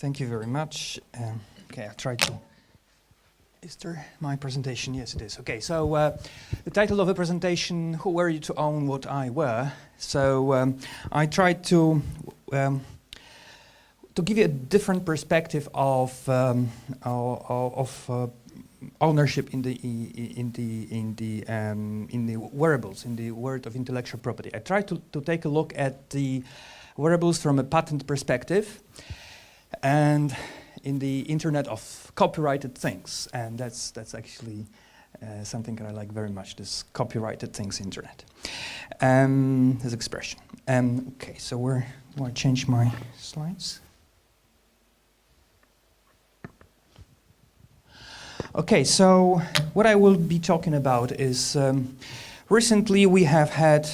Thank you very much. Okay, I tried to. Is there my presentation? Yes, it is. Okay, so the title of the presentation: "Who were you to own what I were?" So I tried to give you a different perspective of ownership in the wearables, in the world of intellectual property. I tried to take a look at the wearables from a patent perspective, and in the Internet of copyrighted things, and that's actually something that I like very much. This copyrighted things Internet, this expression. Okay, so I want to change my slides. Okay, so what I will be talking about is recently we have had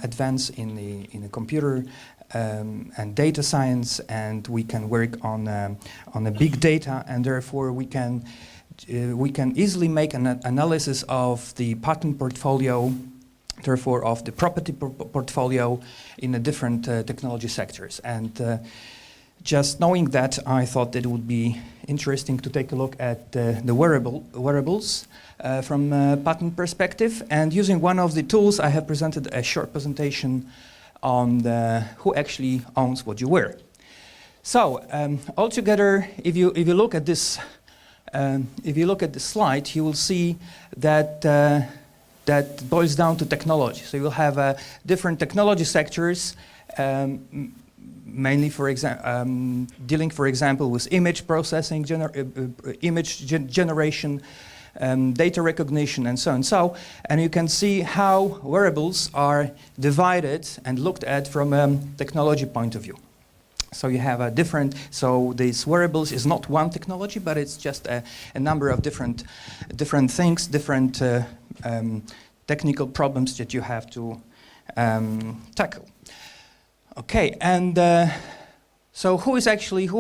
advance in the computer and data science, and we can work on a big data, and therefore we can easily make an analysis of the patent portfolio, therefore of the property portfolio in the different technology sectors. And just knowing that, I thought that it would be interesting to take a look at the wearables from a patent perspective. And using one of the tools, I have presented a short presentation on who actually owns what you wear. So altogether, if you look at this, slide, you will see that that boils down to technology. So you will have different technology sectors. Mainly, for example, dealing, for example, with image processing, image generation, data recognition, and so on. And you can see how wearables are divided and looked at from a technology point of view. So you have a different. So these wearables is not one technology, but it's just a number of different things, different technical problems that you have to tackle. Okay, and so who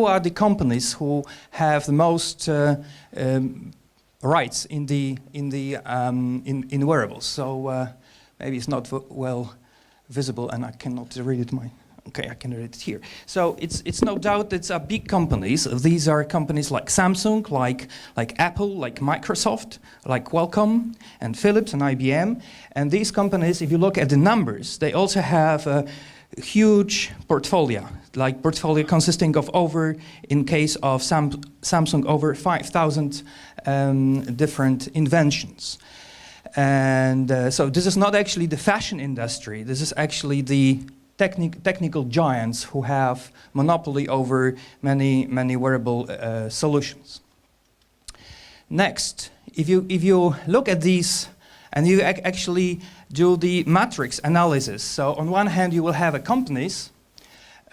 are the companies who have the most rights in wearables? So maybe it's not well visible, and I cannot read it. Okay, I can read it here. So it's no doubt it's big companies. These are companies like Samsung, like Apple, like Microsoft, like Qualcomm, and Philips and IBM. And these companies, if you look at the numbers, they also have a huge portfolio consisting of in case of Samsung, over 5,000 different inventions. And so this is not actually the fashion industry. This is actually the technical giants who have monopoly over many wearable solutions. Next, if you look at these and you actually do the matrix analysis. So on one hand, you will have companies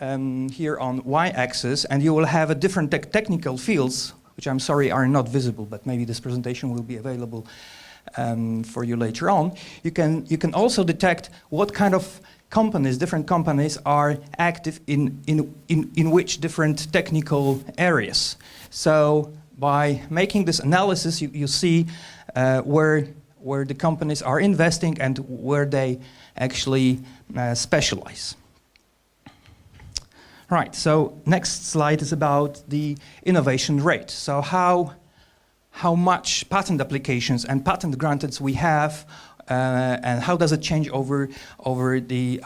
here on y-axis, and you will have a different technical fields, which I'm sorry are not visible, but maybe this presentation will be available for you later on. You can also detect what kind of different companies are active in which different technical areas. So by making this analysis, you see where the companies are investing and where they actually specialize. Right, so next slide is about the innovation rate. So how much patent applications and patent granteds we have, and how does it change over the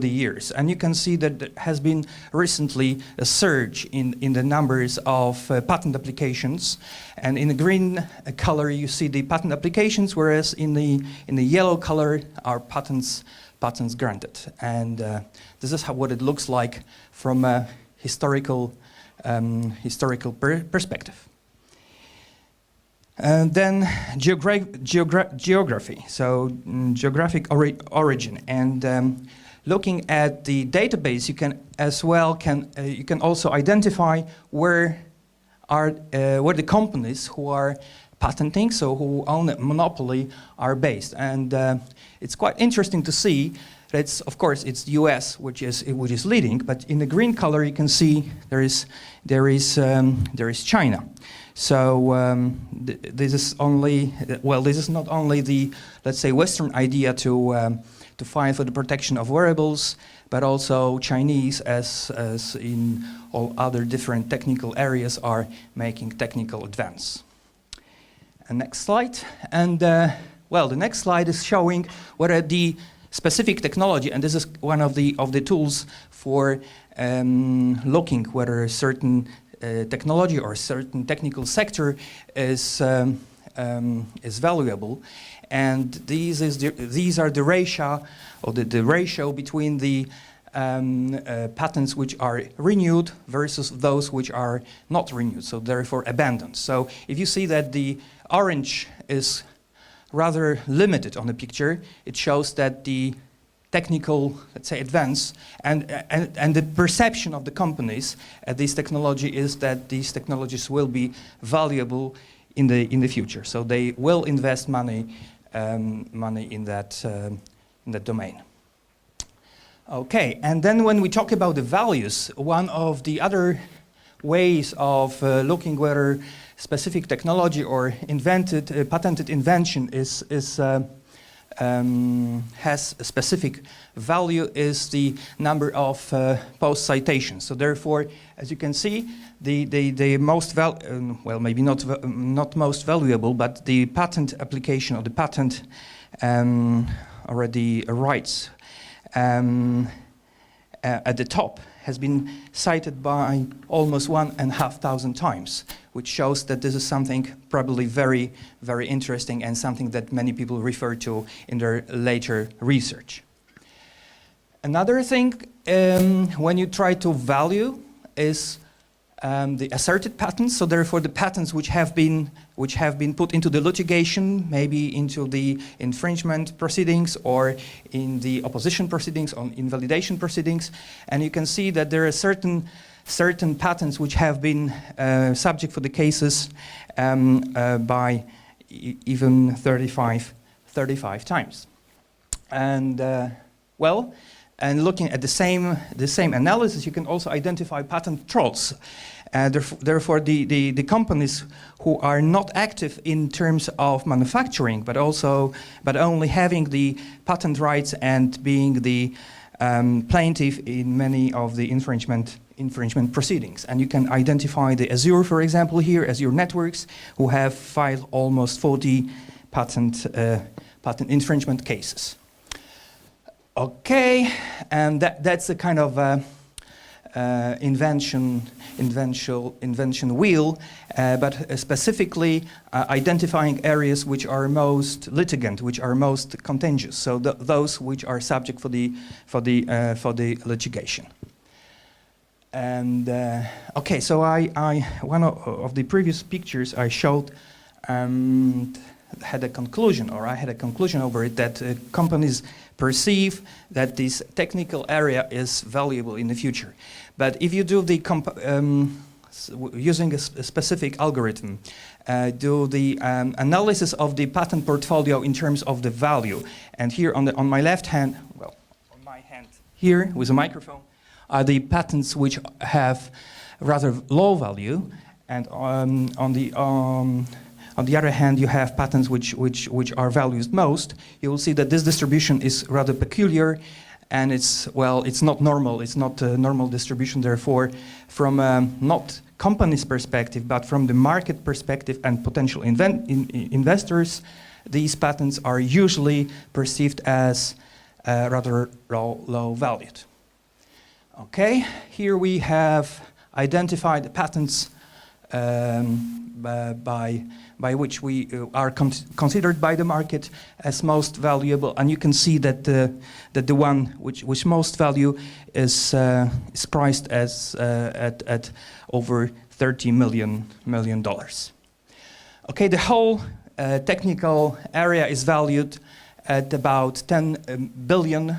years? And you can see that there has been recently a surge in the numbers of patent applications. And in the green color, you see the patent applications, whereas in the yellow color are patents granted. And this is what it looks like from a historical perspective. And then geography, so geographic origin, and looking at the database, you can also identify where the companies who are patenting, so who own a monopoly, are based. And it's quite interesting to see that of course it's the US which is leading, but in the green color you can see there is China. So this is not only the, let's say, Western idea to to fight for the protection of wearables, but also Chinese, as in all other different technical areas, are making technical advance. And next slide. And well, the next slide is showing whether the specific technology, and this is one of the tools for looking whether a certain technology or a certain technical sector is valuable. And these are the ratio, or the ratio between the patents which are renewed versus those which are not renewed, so therefore abandoned. So if you see that the orange is rather limited on the picture, it shows that the technical, let's say, advance and the perception of the companies at this technology is that these technologies will be valuable in the future. So they will invest money in that domain. Okay, and then when we talk about the values, one of the other ways of looking whether specific technology or patented invention has a specific value is the number of post citations. So therefore, as you can see, the most well, maybe not most valuable, but the patent application or the patent or the rights at the top has been cited by almost 1,500 times, which shows that this is something probably very, very interesting and something that many people refer to in their later research. Another thing, when you try to value, is the asserted patents. So therefore, the patents which have been put into the litigation, maybe into the infringement proceedings or in the opposition proceedings, on invalidation proceedings, and you can see that there are certain patents which have been subject for the cases by even 35 times. And well, and looking at the same analysis, you can also identify patent trolls. Therefore, the companies who are not active in terms of manufacturing, but only having the patent rights and being the plaintiff in many of the infringement proceedings. And you can identify the Azure, for example, here, Azure Networks, who have filed almost 40 patent infringement cases. Okay, and that's a kind of invention wheel, but specifically identifying areas which are most litigant, which are most contentious. So those which are subject for the litigation. And okay, so one of the previous pictures I showed had a conclusion, or I had a conclusion over it, that companies perceive that this technical area is valuable in the future. But if you do the using a specific algorithm, do the analysis of the patent portfolio in terms of the value, and here on my left hand, well, on my hand here with a microphone, are the patents which have rather low value, and on the other hand, you have patents which are valued most. You will see that this distribution is rather peculiar, and it's not normal. It's not a normal distribution. Therefore, from not company's perspective, but from the market perspective and potential investors, these patents are usually perceived as rather low valued. Okay, here we have identified the patents by which we are considered by the market as most valuable, and you can see that the one which most value is priced as at over $30 million. Okay, the whole technical area is valued at about $10 billion.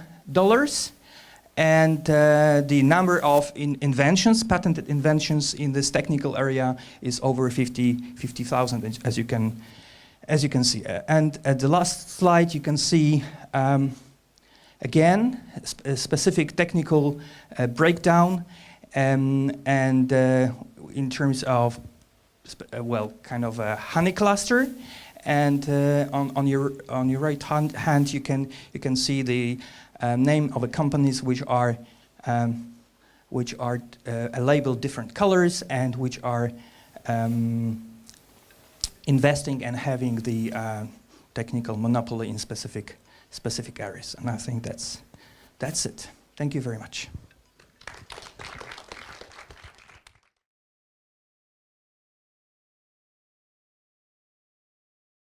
And the number of inventions, patented inventions in this technical area is over 50,000, as you can see. And at the last slide, you can see again a specific technical breakdown, and in terms of kind of a honey cluster. and on your right hand you can see the name of the companies which are labeled different colors and which are investing and having the technical monopoly in specific areas. And I think that's it. Thank you very much.